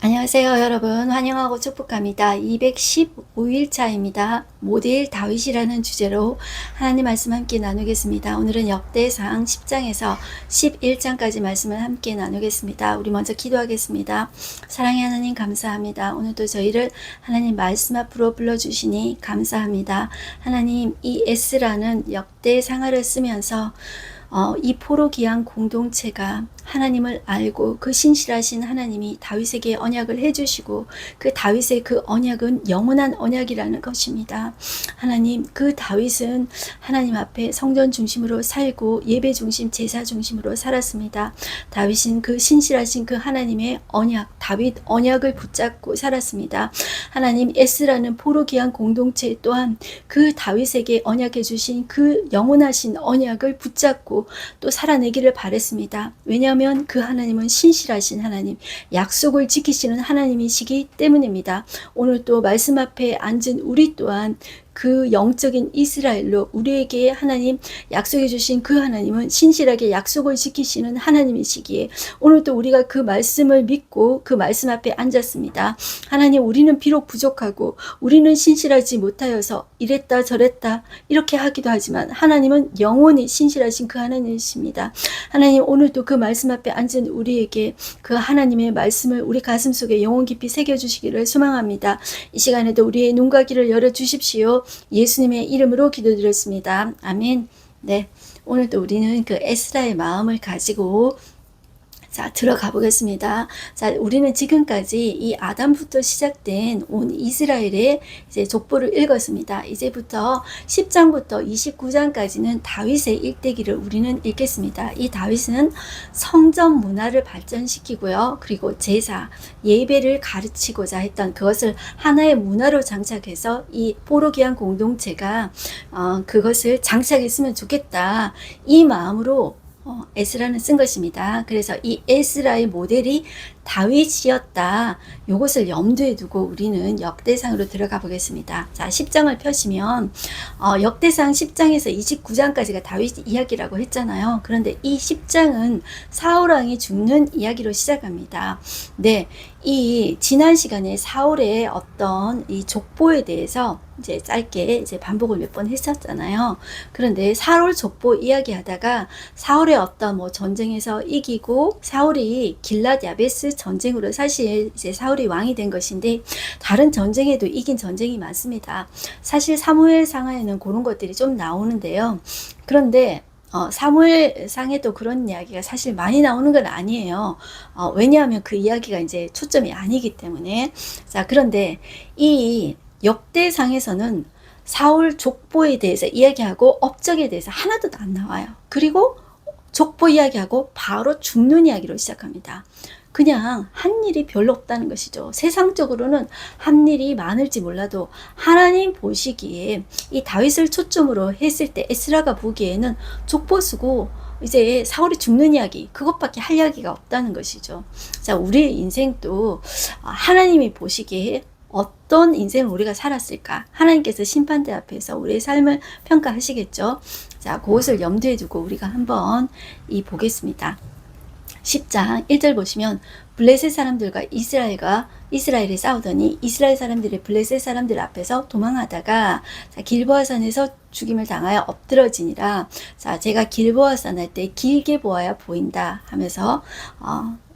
안녕하세요 여러분, 환영하고 축복합니다. 215일차입니다. 모델 다윗이라는 주제로 하나님 말씀 함께 나누겠습니다. 오늘은 역대상 10장에서 11장까지 말씀을 함께 나누겠습니다. 우리 먼저 기도하겠습니다. 사랑의 하나님 감사합니다. 오늘도 저희를 하나님 말씀 앞으로 불러주시니 감사합니다. 하나님, 이 에스라는 역대상을 쓰면서 이 포로기한 공동체가 하나님을 알고 그 신실하신 하나님이 다윗에게 언약을 해주시고 그 다윗의 그 언약은 영원한 언약이라는 것입니다. 하나님, 그 다윗은 하나님 앞에 성전 중심으로 살고 예배 중심, 제사 중심으로 살았습니다. 다윗은 그 신실하신 그 하나님의 언약, 다윗 언약을 붙잡고 살았습니다. 하나님, 에스라는 포로기한 공동체 또한 그 다윗에게 언약해 주신 그 영원하신 언약을 붙잡고 또 살아내기를 바랬습니다. 왜냐하면 그 하나님은 신실하신 하나님, 약속을 지키시는 하나님이시기 때문입니다. 오늘 또 말씀 앞에 앉은 우리 또한 그 영적인 이스라엘로 우리에게 하나님 약속해 주신 그 하나님은 신실하게 약속을 지키시는 하나님이시기에 오늘도 우리가 그 말씀을 믿고 그 말씀 앞에 앉았습니다. 하나님, 우리는 비록 부족하고 우리는 신실하지 못하여서 이랬다 저랬다 이렇게 하기도 하지만 하나님은 영원히 신실하신 그 하나님이십니다. 하나님, 오늘도 그 말씀 앞에 앉은 우리에게 그 하나님의 말씀을 우리 가슴 속에 영혼 깊이 새겨주시기를 소망합니다. 이 시간에도 우리의 눈과 귀를 열어주십시오. 예수님의 이름으로 기도드렸습니다. 아멘. 네, 오늘도 우리는 그 에스라의 마음을 가지고 들어가 보겠습니다. 우리는 지금까지 이 아담부터 시작된 온 이스라엘의 이제 족보를 읽었습니다. 이제부터 10장부터 29장까지는 다윗의 일대기를 우리는 읽겠습니다. 이 다윗은 성전 문화를 발전시키고요. 그리고 제사, 예배를 가르치고자 했던 그것을 하나의 문화로 장착해서 이 포로기한 공동체가 그것을 장착했으면 좋겠다. 이 마음으로 에스라는 쓴 것입니다. 그래서 이 에스라의 모델이 다윗이었다. 이것을 염두에 두고 우리는 역대상으로 들어가 보겠습니다. 10장을 펴시면 역대상 10장에서 29장까지가 다윗 이야기라고 했잖아요. 그런데 이 10장은 사울왕이 죽는 이야기로 시작합니다. 네, 이 지난 시간에 사울의 어떤 이 족보에 대해서 이제 짧게 이제 반복을 몇 번 했었잖아요. 그런데 사울 족보 이야기하다가 사울의 어떤 전쟁에서 이기고 사울이 길랏 야베스 전쟁으로 사실 이제 사울이 왕이 된 것인데 다른 전쟁에도 이긴 전쟁이 많습니다. 사실 사무엘상에는 그런 것들이 좀 나오는데요. 그런데 사무엘상에도 그런 이야기가 사실 많이 나오는 건 아니에요. 왜냐하면 그 이야기가 이제 초점이 아니기 때문에. 그런데 이 역대상에서는 사울 족보에 대해서 이야기하고 업적에 대해서 하나도 안 나와요. 그리고 족보 이야기하고 바로 죽는 이야기로 시작합니다. 그냥 한 일이 별로 없다는 것이죠. 세상적으로는 한 일이 많을지 몰라도 하나님 보시기에 이 다윗을 초점으로 했을 때 에스라가 보기에는 족보 쓰고 이제 사울이 죽는 이야기, 그것밖에 할 이야기가 없다는 것이죠. 우리의 인생도 하나님이 보시기에 어떤 인생을 우리가 살았을까? 하나님께서 심판대 앞에서 우리의 삶을 평가하시겠죠. 그것을 염두에 두고 우리가 한번 보겠습니다. 10장 1절 보시면 블레셋 사람들과 이스라엘이 싸우더니 이스라엘 사람들이 블레셋 사람들 앞에서 도망하다가 길보아산에서 죽임을 당하여 엎드러지니라. 제가 길보아산 할 때 길게 보아야 보인다 하면서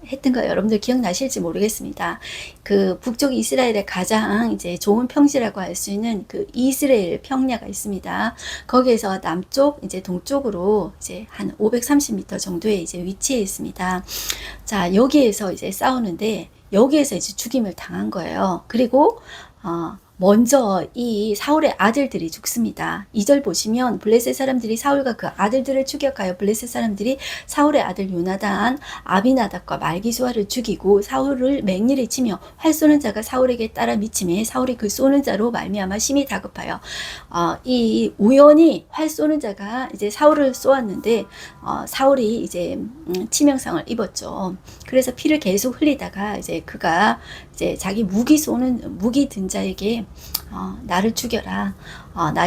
했던 거 여러분들 기억나실지 모르겠습니다. 그 북쪽 이스라엘의 가장 이제 좋은 평지라고 할 수 있는 그 이스라엘 평야가 있습니다. 거기에서 남쪽 이제 동쪽으로 이제 한 530m 정도에 이제 위치해 있습니다. 여기에서 이제 싸우는데 여기에서 이제 죽임을 당한 거예요. 그리고 먼저 이 사울의 아들들이 죽습니다. 2절 보시면 블레셋 사람들이 사울과 그 아들들을 추격하여 블레셋 사람들이 사울의 아들 요나단, 아비나답과 말기수아를 죽이고 사울을 맹렬히 치며 활 쏘는 자가 사울에게 따라 미치매 사울이 그 쏘는 자로 말미암아 심히 다급하여 이 우연히 활 쏘는 자가 이제 사울을 쏘았는데 사울이 이제 치명상을 입었죠. 그래서 피를 계속 흘리다가 이제 그가 이제 자기 무기 든 자에게 나를 죽여라.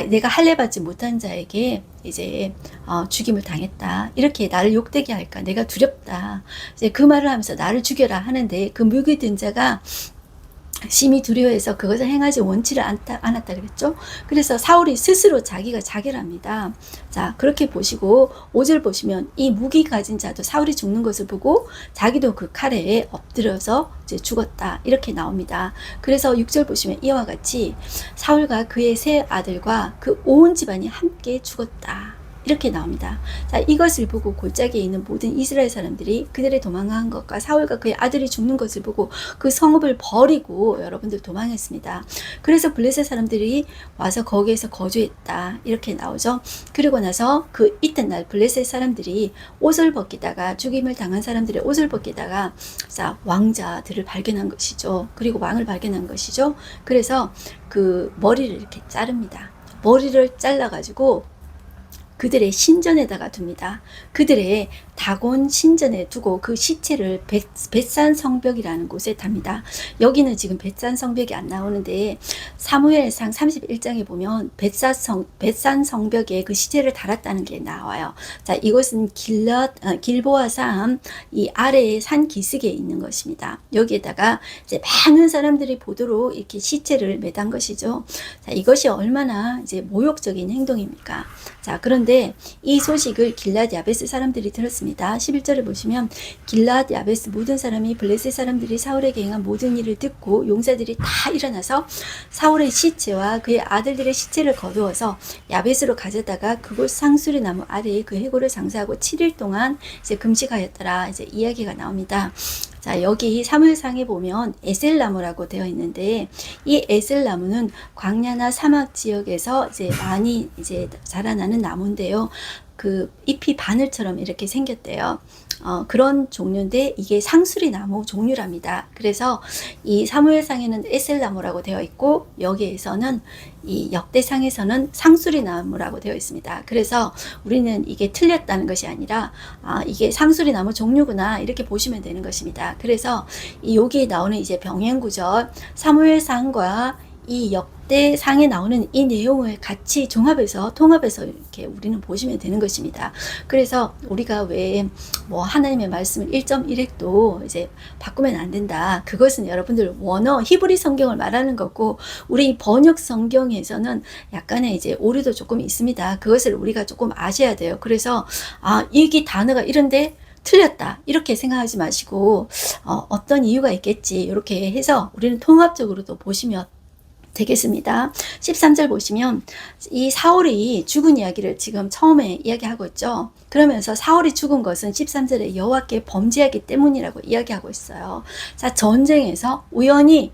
내가 할례 받지 못한 자에게 이제 죽임을 당했다. 이렇게 나를 욕되게 할까? 내가 두렵다. 이제 그 말을 하면서 나를 죽여라 하는데 그 무기 든 자가 심히 두려워해서 그것을 행하지 원치를 않았다 그랬죠. 그래서 사울이 스스로 자기가 자결합니다. 자, 그렇게 보시고 5절 보시면 이 무기 가진 자도 사울이 죽는 것을 보고 자기도 그 칼에 엎드려서 이제 죽었다. 이렇게 나옵니다. 그래서 6절 보시면 이와 같이 사울과 그의 세 아들과 그 온 집안이 함께 죽었다. 이렇게 나옵니다. 자, 이것을 보고 골짜기에 있는 모든 이스라엘 사람들이 그들의 도망한 것과 사울과 그의 아들이 죽는 것을 보고 그 성읍을 버리고 여러분들 도망했습니다. 그래서 블레셋 사람들이 와서 거기에서 거주했다. 이렇게 나오죠. 그리고 나서 그 이튿날 블레셋 사람들이 옷을 벗기다가 죽임을 당한 사람들의 옷을 벗기다가 자, 왕자들을 발견한 것이죠. 그리고 왕을 발견한 것이죠. 그래서 그 머리를 이렇게 자릅니다. 머리를 잘라가지고 그들의 신전에다가 둡니다. 그들의 다곤 신전에 두고 그 시체를 벳산 성벽이라는 곳에 답니다. 여기는 지금 벳산 성벽이 안 나오는데 사무엘상 31장에 보면 벳산 성벽에 그 시체를 달았다는 게 나와요. 자, 이곳은 길보아 산 이 아래에 산 기슭에 있는 것입니다. 여기에다가 이제 많은 사람들이 보도록 이렇게 시체를 매단 것이죠. 자, 이것이 얼마나 이제 모욕적인 행동입니까? 자, 그런데 이 소식을 길앗 야베스 사람들이 들었습니다. 11절을 보시면 길앗 야베스 모든 사람이 블레셋 사람들이 사울에게 행한 모든 일을 듣고 용사들이 다 일어나서 사울의 시체와 그의 아들들의 시체를 거두어서 야베스로 가져다가 그곳 상수리 나무 아래에 그 해골을 장사하고 7일 동안 이제 금식하였더라. 이제 이야기가 나옵니다. 자, 여기 사무엘상에 보면 에셀나무라고 되어 있는데 이 에셀나무는 광야나 사막 지역에서 이제 많이 이제 자라나는 나무인데요. 그 잎이 바늘처럼 이렇게 생겼대요. 그런 종류인데 이게 상수리 나무 종류랍니다. 그래서 이 사무엘상에는 에셀나무라고 되어 있고 여기에서는 이 역대상에서는 상수리 나무라고 되어 있습니다. 그래서 우리는 이게 틀렸다는 것이 아니라 이게 상수리 나무 종류구나 이렇게 보시면 되는 것입니다. 그래서 여기에 나오는 이제 병행구절 사무엘상과 이 역대상에 나오는 이 내용을 같이 종합해서 통합해서 이렇게 우리는 보시면 되는 것입니다. 그래서 우리가 왜 뭐 하나님의 말씀을 1.1획도 이제 바꾸면 안 된다. 그것은 여러분들 원어 히브리 성경을 말하는 거고 우리 번역 성경에서는 약간의 이제 오류도 조금 있습니다. 그것을 우리가 조금 아셔야 돼요. 그래서 이게 단어가 이런데 틀렸다 이렇게 생각하지 마시고 어떤 이유가 있겠지 이렇게 해서 우리는 통합적으로도 보시면 되겠습니다. 13절 보시면 이 사울이 죽은 이야기를 지금 처음에 이야기하고 있죠. 그러면서 사울이 죽은 것은 13절에 여호와께 범죄하기 때문이라고 이야기하고 있어요. 자, 전쟁에서 우연히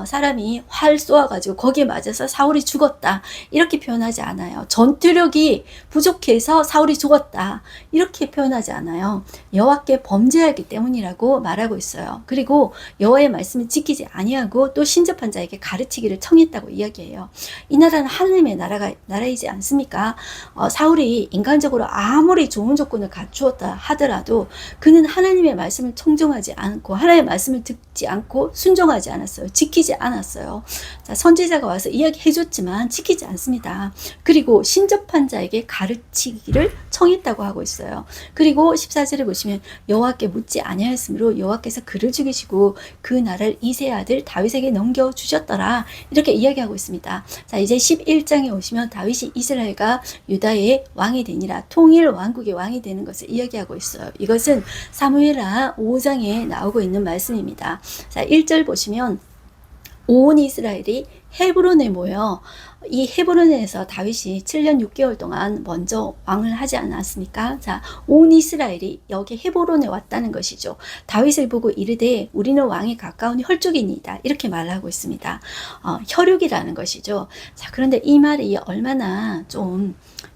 사람이 활 쏘아가지고 거기에 맞아서 사울이 죽었다 이렇게 표현하지 않아요. 전투력이 부족해서 사울이 죽었다 이렇게 표현하지 않아요. 여호와께 범죄하기 때문이라고 말하고 있어요. 그리고 여호와의 말씀을 지키지 아니하고 또 신접한 자에게 가르치기를 청했다고 이야기해요. 이 나라는 하나님의 나라이지 않습니까? 사울이 인간적으로 아무리 좋은 조건을 갖추었다 하더라도 그는 하나님의 말씀을 청종하지 않고 하나님의 말씀을 듣지 않고 순종하지 않았어요. 지키지 않았어요. 자, 선지자가 와서 이야기해줬지만 지키지 않습니다. 그리고 신접한 자에게 가르치기를 청했다고 하고 있어요. 그리고 14절에 보시면 여호와께 묻지 아니하였으므로 여호와께서 그를 죽이시고 그 나라를 이새의 아들 다윗에게 넘겨주셨더라 이렇게 이야기하고 있습니다. 자, 이제 11장에 오시면 다윗이 이스라엘과 유다의 왕이 되니라 통일 왕국의 왕이 되는 것을 이야기하고 있어요. 이것은 사무엘하 5장에 나오고 있는 말씀입니다. 자, 1절 보시면 온 이스라엘이 헤브론에 모여 이 헤브론에서 다윗이 7년 6개월 동안 먼저 왕을 하지 않았습니까? 자, 온 이스라엘이 여기 헤브론에 왔다는 것이죠. 다윗을 보고 이르되 우리는 왕에 가까운 혈족이니이다 이렇게 말하고 있습니다. 혈육이라는 것이죠. 자, 그런데 이 말이 얼마나 좀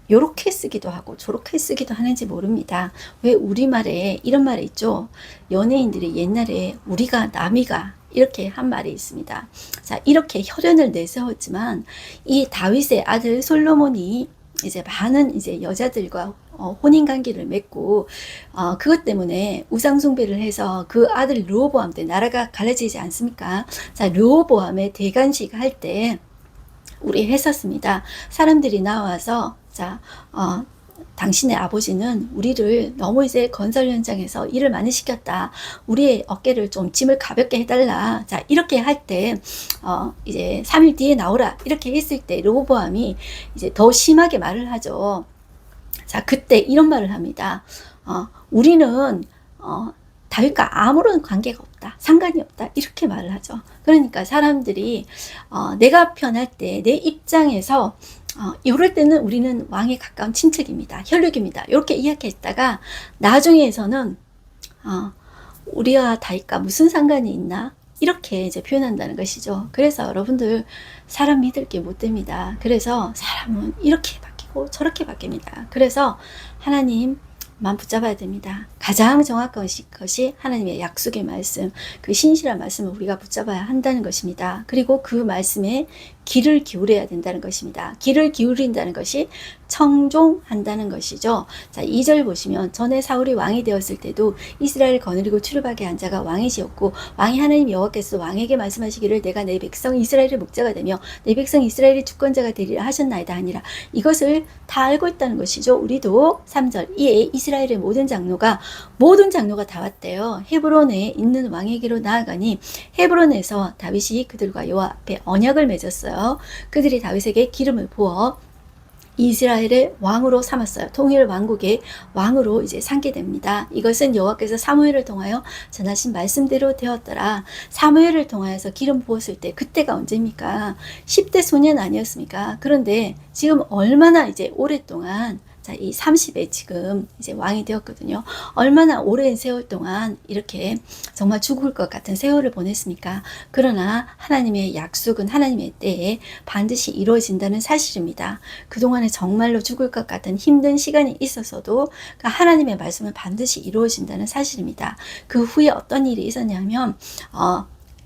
요렇게 쓰기도 하고 저렇게 쓰기도 하는지 모릅니다. 왜 우리말에 이런 말이 있죠. 연예인들이 옛날에 우리가 남이가 이렇게 한 말이 있습니다. 자, 이렇게 혈연을 내세웠지만 이 다윗의 아들 솔로몬이 이제 많은 이제 여자들과 혼인 관계를 맺고 그것 때문에 우상 숭배를 해서 그 아들 르호보암 때 나라가 갈라지지 않습니까? 자, 르호보암의 대관식 할 때 우리 했었습니다. 사람들이 나와서 당신의 아버지는 우리를 너무 이제 건설 현장에서 일을 많이 시켰다. 우리의 어깨를 좀 짐을 가볍게 해달라. 자, 이렇게 할 때, 이제 3일 뒤에 나오라. 이렇게 했을 때 르호보암이 이제 더 심하게 말을 하죠. 자, 그때 이런 말을 합니다. 우리는, 다윗과 아무런 관계가 없다. 상관이 없다. 이렇게 말을 하죠. 그러니까 사람들이, 내가 편할 때 내 입장에서 이럴 때는 우리는 왕에 가까운 친척입니다. 혈육입니다. 이렇게 이야기했다가 나중에서는 우리와 다윗과 무슨 상관이 있나? 이렇게 이제 표현한다는 것이죠. 그래서 여러분들 사람 믿을 게 못 됩니다. 그래서 사람은 이렇게 바뀌고 저렇게 바뀝니다. 그래서 하나님만 붙잡아야 됩니다. 가장 정확한 것이 하나님의 약속의 말씀, 그 신실한 말씀을 우리가 붙잡아야 한다는 것입니다. 그리고 그 말씀에 귀를 기울여야 된다는 것입니다. 귀를 기울인다는 것이 청종한다는 것이죠. 자, 2절 보시면 전에 사울이 왕이 되었을 때도 이스라엘을 거느리고 출입하게 한 자가 왕이시었고 왕이 하나님 여호와께서 왕에게 말씀하시기를 내가 내 백성 이스라엘의 목자가 되며 내 백성 이스라엘의 주권자가 되리라 하셨나이다 하니라. 이것을 다 알고 있다는 것이죠. 우리도 3절 이에 이스라엘의 모든 장로가 다 왔대요. 헤브론에 있는 왕에게로 나아가니 헤브론에서 다윗이 그들과 여호와 앞에 언약을 맺었어요. 그들이 다윗에게 기름을 부어 이스라엘의 왕으로 삼았어요. 통일 왕국의 왕으로 이제 삼게 됩니다. 이것은 여호와께서 사무엘을 통하여 전하신 말씀대로 되었더라. 사무엘을 통하여서 기름 부었을 때 그때가 언제입니까? 10대 소년 아니었습니까? 그런데 지금 얼마나 이제 오랫동안 자, 이 30에 지금 이제 왕이 되었거든요. 얼마나 오랜 세월 동안 이렇게 정말 죽을 것 같은 세월을 보냈습니까? 그러나 하나님의 약속은 하나님의 때에 반드시 이루어진다는 사실입니다. 그동안에 정말로 죽을 것 같은 힘든 시간이 있었어도 하나님의 말씀은 반드시 이루어진다는 사실입니다. 그 후에 어떤 일이 있었냐면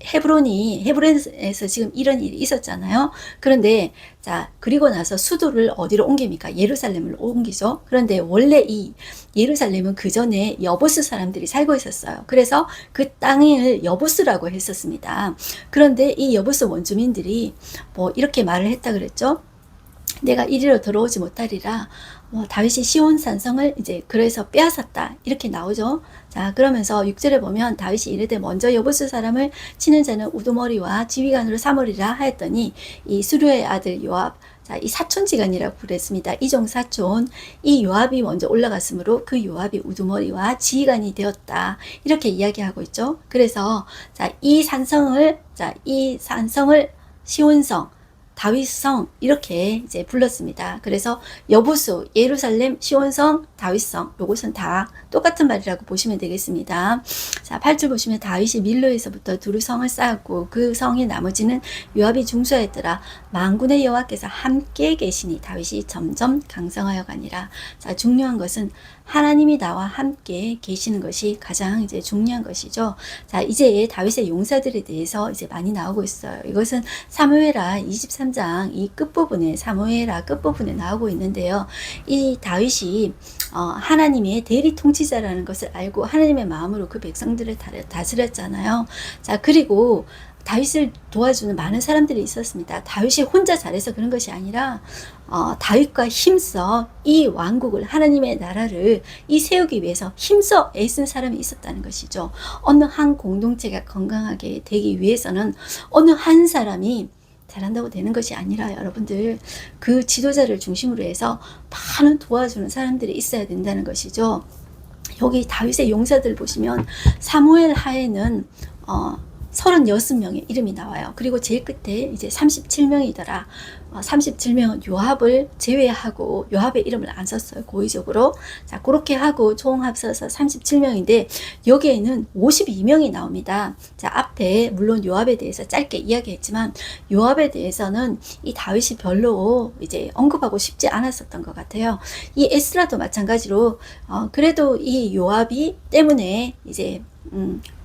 헤브론에서 지금 이런 일이 있었잖아요. 그런데 자, 그리고 나서 수도를 어디로 옮깁니까? 예루살렘을 옮기죠. 그런데 원래 이 예루살렘은 그 전에 여부스 사람들이 살고 있었어요. 그래서 그 땅을 여부스라고 했었습니다. 그런데 이 여부스 원주민들이 뭐 이렇게 말을 했다 그랬죠. 내가 이리로 들어오지 못하리라. 다윗이 시온 산성을 이제 그래서 빼앗았다. 이렇게 나오죠. 자, 그러면서 6절에 보면 다윗이 이르되 먼저 여부스 사람을 치는 자는 우두머리와 지휘관으로 삼으리라 하였더니 이 수르의 아들 요압, 자, 이 사촌지간이라고 그랬습니다. 이종 사촌, 이 요압이 먼저 올라갔으므로 그 요압이 우두머리와 지휘관이 되었다. 이렇게 이야기하고 있죠. 그래서 이 산성을 시온성, 다윗성 이렇게 이제 불렀습니다. 그래서 여부수, 예루살렘, 시온성, 다윗성 요것은 다 똑같은 말이라고 보시면 되겠습니다. 자, 8절 보시면 다윗이 밀로에서부터 두루 성을 쌓았고 그 성의 나머지는 요압이 중수하였더라. 만군의 여호와께서 함께 계시니 다윗이 점점 강성하여 가니라. 자, 중요한 것은 하나님이 나와 함께 계시는 것이 가장 이제 중요한 것이죠. 자, 이제 다윗의 용사들에 대해서 이제 많이 나오고 있어요. 이것은 사무엘하 23장 이 끝부분에 사무엘하 끝부분에 나오고 있는데요. 이 다윗이 하나님의 대리 통치자라는 것을 알고 하나님의 마음으로 그 백성들을 다스렸잖아요. 자, 그리고 다윗을 도와주는 많은 사람들이 있었습니다. 다윗이 혼자 잘해서 그런 것이 아니라 다윗과 힘써 이 왕국을 하나님의 나라를 세우기 위해서 힘써 애쓴 사람이 있었다는 것이죠. 어느 한 공동체가 건강하게 되기 위해서는 어느 한 사람이 잘한다고 되는 것이 아니라 여러분들 그 지도자를 중심으로 해서 많은 도와주는 사람들이 있어야 된다는 것이죠. 여기 다윗의 용사들 보시면 사무엘 하에는 36명의 이름이 나와요. 그리고 제일 끝에 이제 37명이더라. 37명은 요압을 제외하고 요압의 이름을 안 썼어요. 고의적으로. 자, 그렇게 하고 총 합쳐서 37명인데 여기에는 52명이 나옵니다. 자, 앞에 물론 요압에 대해서 짧게 이야기했지만 요압에 대해서는 이 다윗이 별로 이제 언급하고 싶지 않았었던 것 같아요. 이 에스라도 마찬가지로 그래도 이 요압이 때문에 이제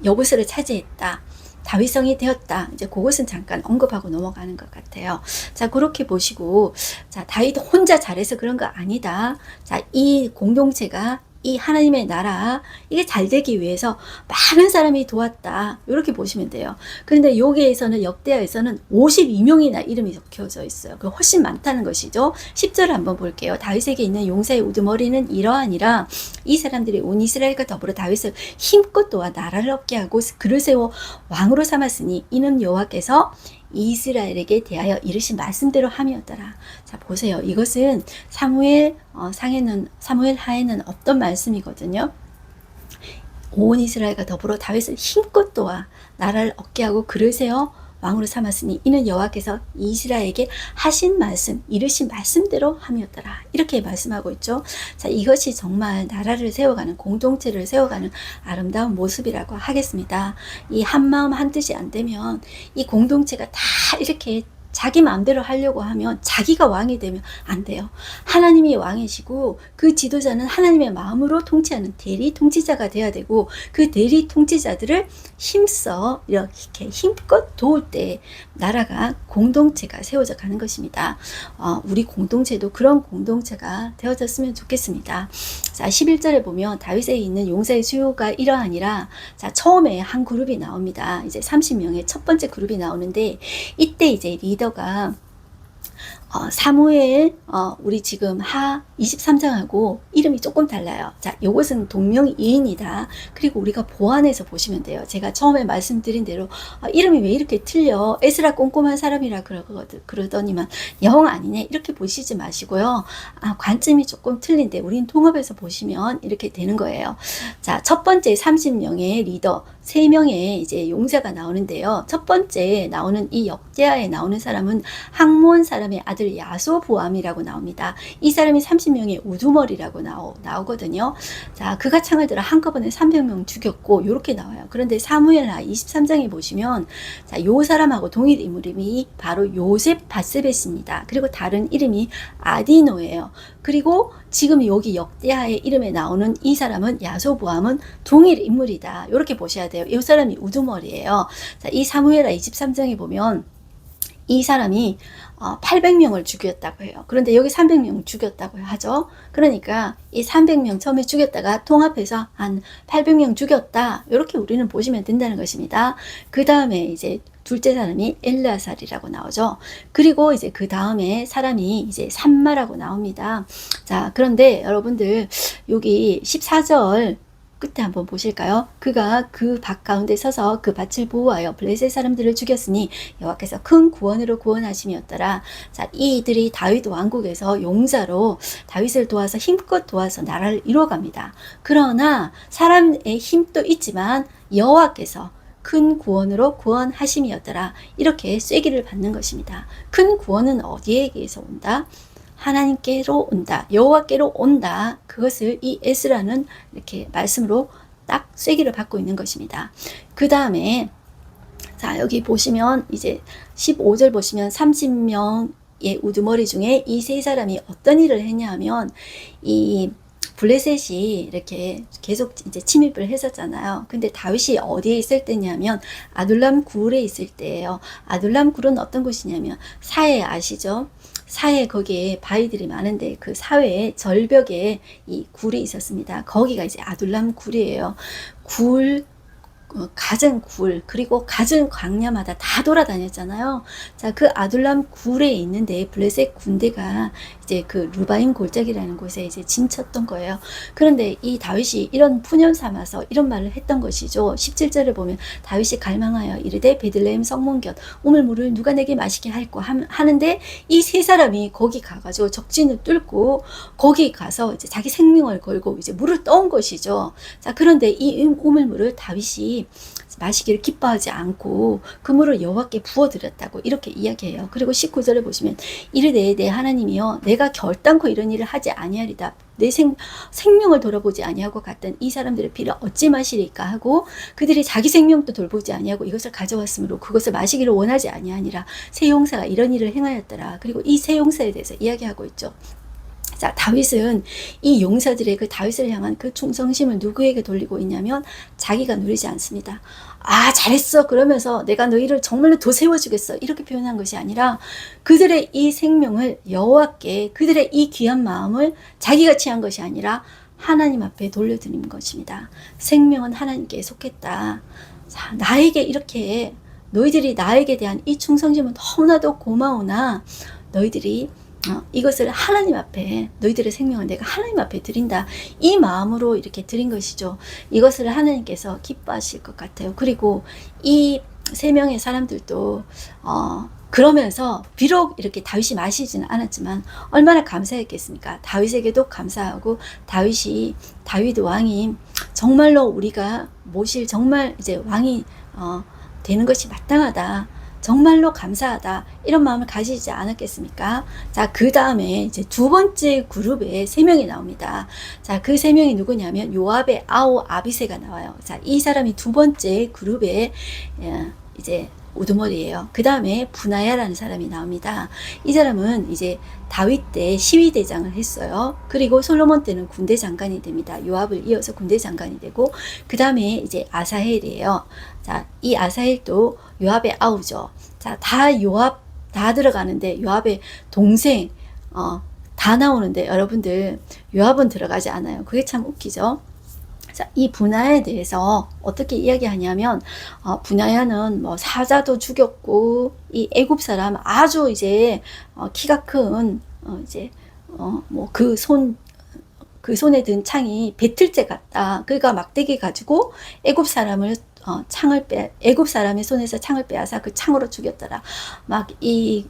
여부스를 차지했다. 다윗성이 되었다. 이제 그것은 잠깐 언급하고 넘어가는 것 같아요. 자, 그렇게 보시고, 자, 다윗 혼자 잘해서 그런 거 아니다. 자, 이 공동체가 이 하나님의 나라 이게 잘 되기 위해서 많은 사람이 도왔다 이렇게 보시면 돼요. 그런데 여기에서는 역대하에서는 52명이나 이름이 적혀져 있어요. 그 훨씬 많다는 것이죠. 10절을 한번 볼게요. 다윗에게 있는 용사의 우두머리는 이러하니라. 이 사람들이 온 이스라엘과 더불어 다윗을 힘껏 도와 나라를 얻게 하고 그를 세워 왕으로 삼았으니 이는 여호와께서 이스라엘에게 대하여 이르신 말씀대로 함이었더라. 자, 보세요. 이것은 사무엘 사무엘 하에는 없던 말씀이거든요. 온 이스라엘과 더불어 다윗을 힘껏 도와 나라를 얻게 하고 그를 세워 왕으로 삼았으니 이는 여호와께서 이스라엘에게 하신 말씀, 이르신 말씀대로 함이었더라. 이렇게 말씀하고 있죠. 자, 이것이 정말 나라를 세워가는, 공동체를 세워가는 아름다운 모습이라고 하겠습니다. 이 한마음 한뜻이 안 되면 이 공동체가 다 이렇게 자기 마음대로 하려고 하면 자기가 왕이 되면 안 돼요. 하나님이 왕이시고 그 지도자는 하나님의 마음으로 통치하는 대리 통치자가 돼야 되고 그 대리 통치자들을 힘써 이렇게 힘껏 도울 때 나라가 공동체가 세워져 가는 것입니다. 우리 공동체도 그런 공동체가 되어졌으면 좋겠습니다. 자, 11절에 보면 다윗에 있는 용사의 수요가 이러하니라. 자, 처음에 한 그룹이 나옵니다. 이제 30명의 첫 번째 그룹이 나오는데 이때 이제 리더가 사무엘 우리 지금 하 23장하고 이름이 조금 달라요. 자, 이것은 동명이인이다. 그리고 우리가 보완해서 보시면 돼요. 제가 처음에 말씀드린 대로 이름이 왜 이렇게 틀려? 에스라 꼼꼼한 사람이라 그러더니만 영 아니네. 이렇게 보시지 마시고요. 관점이 조금 틀린데 우린 통합해서 보시면 이렇게 되는 거예요. 자, 첫 번째 30명의 리더 3명의 이제 용사가 나오는데요. 첫 번째 나오는 이 역대하에 나오는 사람은 학몬 사람의 아들 야소보암이라고 나옵니다. 이 사람이 30명의 우두머리라고 나오거든요. 자, 그가 창을 들어 한꺼번에 300명 죽였고 이렇게 나와요. 그런데 사무엘하 23장에 보시면 자, 요 사람하고 동일 인물이 바로 요셉 바세벳입니다. 그리고 다른 이름이 아디노예요. 그리고 지금 여기 역대하의 이름에 나오는 이 사람은 야소보암은 동일 인물이다. 이렇게 보셔야 돼요. 이 사람이 우두머리예요. 자, 이 사무엘하 23장에 보면 이 사람이 800명을 죽였다고 해요. 그런데 여기 300명 죽였다고 하죠. 그러니까 이 300명 처음에 죽였다가 통합해서 한 800명 죽였다. 이렇게 우리는 보시면 된다는 것입니다. 그 다음에 이제 둘째 사람이 엘르아살이라고 나오죠. 그리고 이제 그 다음에 사람이 이제 삼마라고 나옵니다. 자, 그런데 여러분들 여기 14절 끝에 한번 보실까요? 그가 그 밭 가운데 서서 그 밭을 보호하여 블레셋 사람들을 죽였으니 여호와께서 큰 구원으로 구원하심이었더라. 자, 이들이 다윗 왕국에서 용사로 다윗을 도와서 힘껏 도와서 나라를 이루어갑니다. 그러나 사람의 힘도 있지만 여호와께서 큰 구원으로 구원하심이었더라. 이렇게 쐐기를 받는 것입니다. 큰 구원은 어디에게서 온다? 하나님께로 온다. 여호와께로 온다. 그것을 이 에스라는 이렇게 말씀으로 딱 쐐기를 받고 있는 것입니다. 그 다음에 자, 여기 보시면 이제 15절 보시면 30명의 우두머리 중에 이 세 사람이 어떤 일을 했냐 하면 이 블레셋이 이렇게 계속 이제 침입을 했었잖아요. 근데 다윗이 어디에 있을 때냐면 아둘람 굴에 있을 때예요. 아둘람 굴은 어떤 곳이냐면 사해 아시죠? 사해 거기에 바위들이 많은데 그 사회의 절벽에 이 굴이 있었습니다. 거기가 이제 아둘람 굴이에요. 갖은 굴 그리고 갖은 광야마다 다 돌아다녔잖아요. 자, 그 아둘람 굴에 있는데 블레셋 군대가 이제 그 루바임 골짜기라는 곳에 이제 진쳤던 거예요. 그런데 이 다윗이 이런 푸념 삼아서 이런 말을 했던 것이죠. 17절을 보면 다윗이 갈망하여 이르되 베들레헴 성문 곁 우물물을 누가 내게 마시게 할꼬 하는데 이 세 사람이 거기 가가지고 적진을 뚫고 거기 가서 이제 자기 생명을 걸고 이제 물을 떠온 것이죠. 자, 그런데 이 우물물을 다윗이 마시기를 기뻐하지 않고 그 물을 여호와께 부어드렸다고 이렇게 이야기해요. 그리고 19절에 보시면 이르되 내 하나님이여 내가 결단코 이런 일을 하지 아니하리다. 내 생명을 돌아보지 아니하고 갔던 이 사람들의 피를 어찌 마시리까 하고 그들이 자기 생명도 돌보지 아니하고 이것을 가져왔으므로 그것을 마시기를 원하지 아니하니라. 세 용사가 이런 일을 행하였더라. 그리고 이 세 용사에 대해서 이야기하고 있죠. 자, 다윗은 이 용사들의 그 다윗을 향한 그 충성심을 누구에게 돌리고 있냐면 자기가 누리지 않습니다. 잘했어 그러면서 내가 너희를 정말로 더 세워주겠어 이렇게 표현한 것이 아니라 그들의 이 생명을 여호와께 그들의 이 귀한 마음을 자기가 취한 것이 아니라 하나님 앞에 돌려드리는 것입니다. 생명은 하나님께 속했다. 자, 나에게 이렇게 너희들이 나에게 대한 이 충성심은 너무나도 고마우나 너희들이 이것을 하나님 앞에 너희들의 생명을 내가 하나님 앞에 드린다. 이 마음으로 이렇게 드린 것이죠. 이것을 하나님께서 기뻐하실 것 같아요. 그리고 이 세 명의 사람들도 그러면서 비록 이렇게 다윗이 마시지는 않았지만 얼마나 감사했겠습니까? 다윗에게도 감사하고 다윗 왕이 정말로 우리가 모실 정말 이제 왕이 되는 것이 마땅하다. 정말로 감사하다. 이런 마음을 가지지 않았겠습니까? 자, 그 다음에 이제 두 번째 그룹에 세 명이 나옵니다. 자, 그 세 명이 누구냐면 요압의 아우 아비새가 나와요. 자, 이 사람이 두 번째 그룹에 이제 우두머리예요. 그 다음에 분하야라는 사람이 나옵니다. 이 사람은 이제 다윗 때 시위대장을 했어요. 그리고 솔로몬 때는 군대 장관이 됩니다. 요압을 이어서 군대 장관이 되고, 그 다음에 이제 아사헬이에요. 자, 이 아사헬도 요압의 아우죠. 자, 다 요압 다 들어가는데 요압의 동생 다 나오는데 여러분들 요압은 들어가지 않아요. 그게 참 웃기죠. 자, 이 분하야에 대해서 어떻게 이야기하냐면 분하야는 뭐 사자도 죽였고 이 애굽 사람 아주 이제 키가 큰 이제 뭐 그 손에 든 창이 배틀째 같다. 그러니까 막대기 가지고 애굽 사람을 애굽 사람의 손에서 창을 빼앗아 그 창으로 죽였더라. 막 이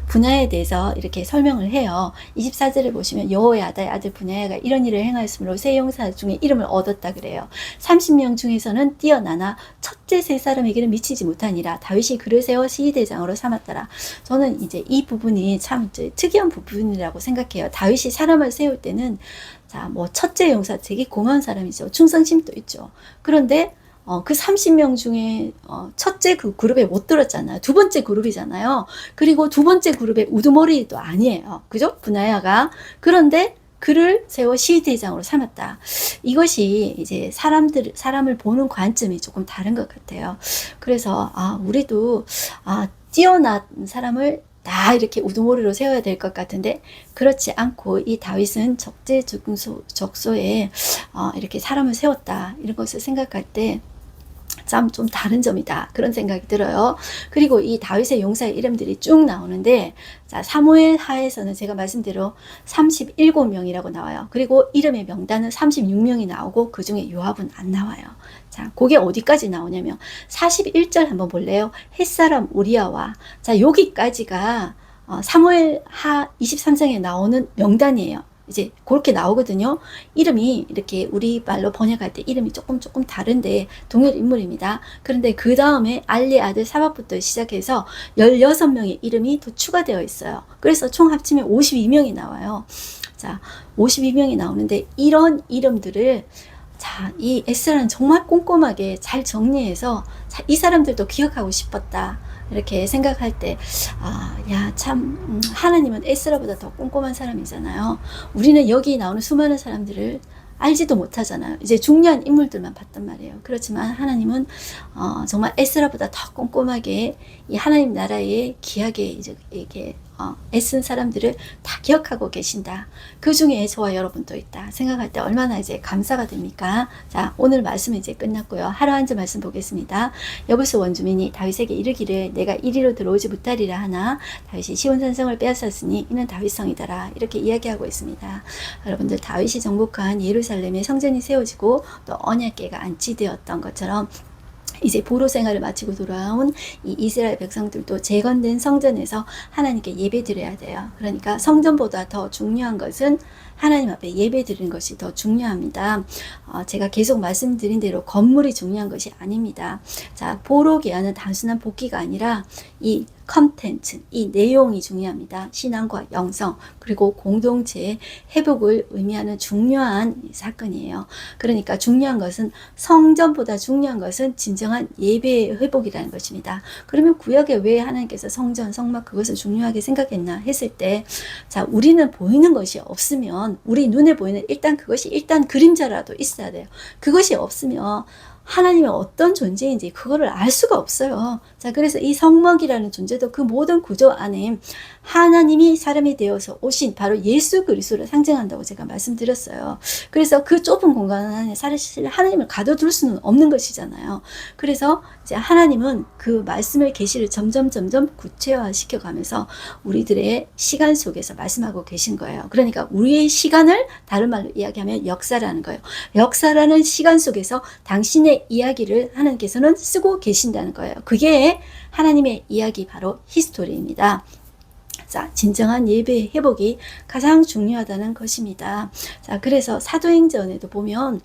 분하야에 대해서 이렇게 설명을 해요. 24절을 보시면 여호와의 아들 분하야가 이런 일을 행하였으므로 세 용사 중에 이름을 얻었다 그래요. 30명 중에서는 뛰어나나 첫째 세 사람에게는 미치지 못하니라. 다윗이 그를 세워 시위대장으로 삼았더라. 저는 이제 이 부분이 참 특이한 부분이라고 생각해요. 다윗이 사람을 세울 때는 자, 뭐 첫째 용사 되게 고마운 사람이죠. 충성심도 있죠. 그런데 그 30명 중에 첫째 그 그룹에 못 들었잖아요. 두 번째 그룹이잖아요. 그리고 두 번째 그룹의 우두머리도 아니에요. 그죠? 분하야가. 그런데 그를 세워 시위대장으로 삼았다. 이것이 이제 사람을 보는 관점이 조금 다른 것 같아요. 그래서 우리도 뛰어난 사람을 다 이렇게 우두머리로 세워야 될 것 같은데 그렇지 않고 이 다윗은 적소에 이렇게 사람을 세웠다. 이런 것을 생각할 때 참 좀 다른 점이다. 그런 생각이 들어요. 그리고 이 다윗의 용사의 이름들이 쭉 나오는데 자, 사무엘 하에서는 제가 말씀대로 37명이라고 나와요. 그리고 이름의 명단은 36명이 나오고 그 중에 요압은 안 나와요. 자, 그게 어디까지 나오냐면 41절 한번 볼래요? 햇사람 우리아와 자, 여기까지가 사무엘 하 23장에 나오는 명단이에요. 이제 그렇게 나오거든요. 이름이 이렇게 우리 말로 번역할 때 이름이 조금 다른데 동일 인물입니다. 그런데 그 다음에 알리 아들 사박부터 시작해서 16명의 이름이 더 추가되어 있어요. 그래서 총 합치면 52명이 나와요. 자, 52명이 나오는데 이런 이름들을 자, 이 에스라는 정말 꼼꼼하게 잘 정리해서 자, 이 사람들도 기억하고 싶었다. 이렇게 생각할 때, 참, 하나님은 에스라보다 더 꼼꼼한 사람이잖아요. 우리는 여기 나오는 수많은 사람들을 알지도 못하잖아요. 이제 중요한 인물들만 봤단 말이에요. 그렇지만 하나님은 정말 에스라보다 더 꼼꼼하게 이 하나님 나라에 귀하게 이제 이렇게 애쓴 사람들을 다 기억하고 계신다. 그 중에 저와 여러분도 있다. 생각할 때 얼마나 이제 감사가 됩니까? 자, 오늘 말씀은 이제 끝났고요. 하루 한 절 말씀 보겠습니다. 여부수 원주민이 다윗에게 이르기를 내가 이리로 들어오지 못하리라 하나 다윗이 시온산성을 빼앗았으니 이는 다윗성이더라. 이렇게 이야기하고 있습니다. 여러분들 다윗이 정복한 예루살렘에 성전이 세워지고 또 언약궤가 안치되었던 것처럼 이제 보로 생활을 마치고 돌아온 이 이스라엘 백성들도 재건된 성전에서 하나님께 예배 드려야 돼요. 그러니까 성전보다 더 중요한 것은 하나님 앞에 예배 드리는 것이 더 중요합니다. 제가 계속 말씀드린 대로 건물이 중요한 것이 아닙니다. 자, 보로기아는 단순한 복귀가 아니라 이 컨텐츠, 이 내용이 중요합니다. 신앙과 영성, 그리고 공동체의 회복을 의미하는 중요한 사건이에요. 그러니까 중요한 것은 성전보다 중요한 것은 진정한 예배의 회복이라는 것입니다. 그러면 구약에 왜 하나님께서 성전, 성막 그것을 중요하게 생각했나 했을 때, 자, 우리는 보이는 것이 없으면 우리 눈에 보이는 일단 그것이 일단 그림자라도 있어야 돼요. 그것이 없으면 하나님이 어떤 존재인지 그거를 알 수가 없어요. 자, 그래서 이 성막이라는 존재도 그 모든 구조 안에 하나님이 사람이 되어서 오신 바로 예수 그리스도를 상징한다고 제가 말씀드렸어요. 그래서 그 좁은 공간 안에 사실 하나님을 가둬둘 수는 없는 것이잖아요. 그래서 이제 하나님은 그 말씀의 계시를 점점 구체화 시켜가면서 우리들의 시간 속에서 말씀하고 계신 거예요. 그러니까 우리의 시간을 다른 말로 이야기하면 역사라는 거예요. 역사라는 시간 속에서 당신의 이야기를 하나님께서는 쓰고 계신다는 거예요. 그게 하나님의 이야기, 바로 히스토리입니다. 자, 진정한 예배의 회복이 가장 중요하다는 것입니다. 자, 그래서 사도행전에도 보면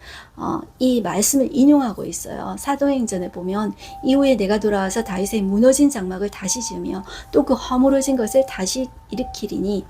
이 말씀을 인용하고 있어요. 사도행전에 보면 이후에 내가 돌아와서 다윗의 무너진 장막을 다시 지으며 또 그 허물어진 것을 다시 일으키리니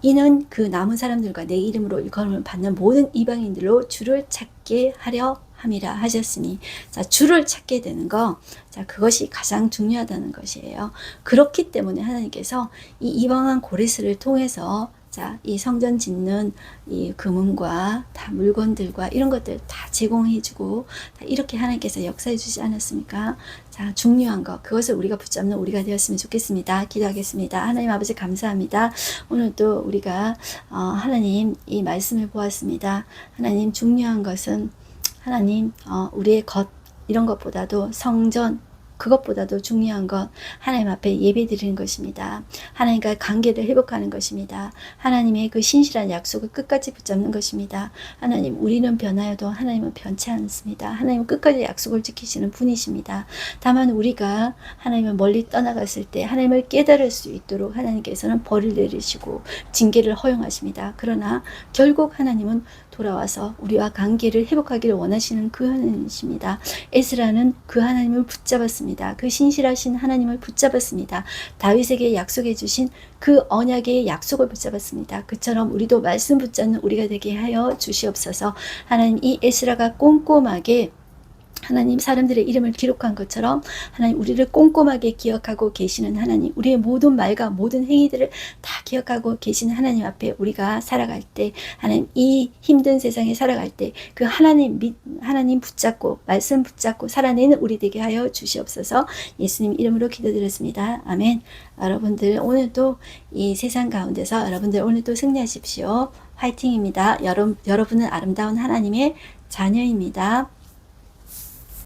이는 그 남은 사람들과 내 이름으로 일컬음을 받는 모든 이방인들로 주를 찾게 하려 함이라 하셨으니, 자, 주를 찾게 되는 거, 자, 그것이 가장 중요하다는 것이에요. 그렇기 때문에 하나님께서 이 이방한 고레스를 통해서 자, 이 성전 짓는 이 금은과 다 물건들과 이런 것들 다 제공해주고 이렇게 하나님께서 역사해 주지 않았습니까? 자, 중요한 것, 그것을 우리가 붙잡는 우리가 되었으면 좋겠습니다. 기도하겠습니다. 하나님 아버지 감사합니다. 오늘 또 우리가 하나님 이 말씀을 보았습니다. 하나님, 중요한 것은 하나님 우리의 것, 이런 것보다도 성전, 그것보다도 중요한 건 하나님 앞에 예배 드리는 것입니다. 하나님과 관계를 회복하는 것입니다. 하나님의 그 신실한 약속을 끝까지 붙잡는 것입니다. 하나님, 우리는 변하여도 하나님은 변치 않습니다. 하나님은 끝까지 약속을 지키시는 분이십니다. 다만 우리가 하나님을 멀리 떠나갔을 때 하나님을 깨달을 수 있도록 하나님께서는 벌을 내리시고 징계를 허용하십니다. 그러나 결국 하나님은 돌아와서 우리와 관계를 회복하기를 원하시는 그 하나님이십니다. 에스라는 그 하나님을 붙잡았습니다. 그 신실하신 하나님을 붙잡았습니다. 다윗에게 약속해 주신 그 언약의 약속을 붙잡았습니다. 그처럼 우리도 말씀 붙잡는 우리가 되게 하여 주시옵소서. 하나님, 이 에스라가 꼼꼼하게 하나님 사람들의 이름을 기록한 것처럼 하나님 우리를 꼼꼼하게 기억하고 계시는 하나님, 우리의 모든 말과 모든 행위들을 다 기억하고 계시는 하나님 앞에 우리가 살아갈 때, 하나님 이 힘든 세상에 살아갈 때 그 하나님 붙잡고 말씀 붙잡고 살아내는 우리 되게 하여 주시옵소서. 예수님 이름으로 기도드렸습니다. 아멘. 여러분들 오늘도 이 세상 가운데서 여러분들 오늘도 승리하십시오. 화이팅입니다. 여러분은 아름다운 하나님의 자녀입니다.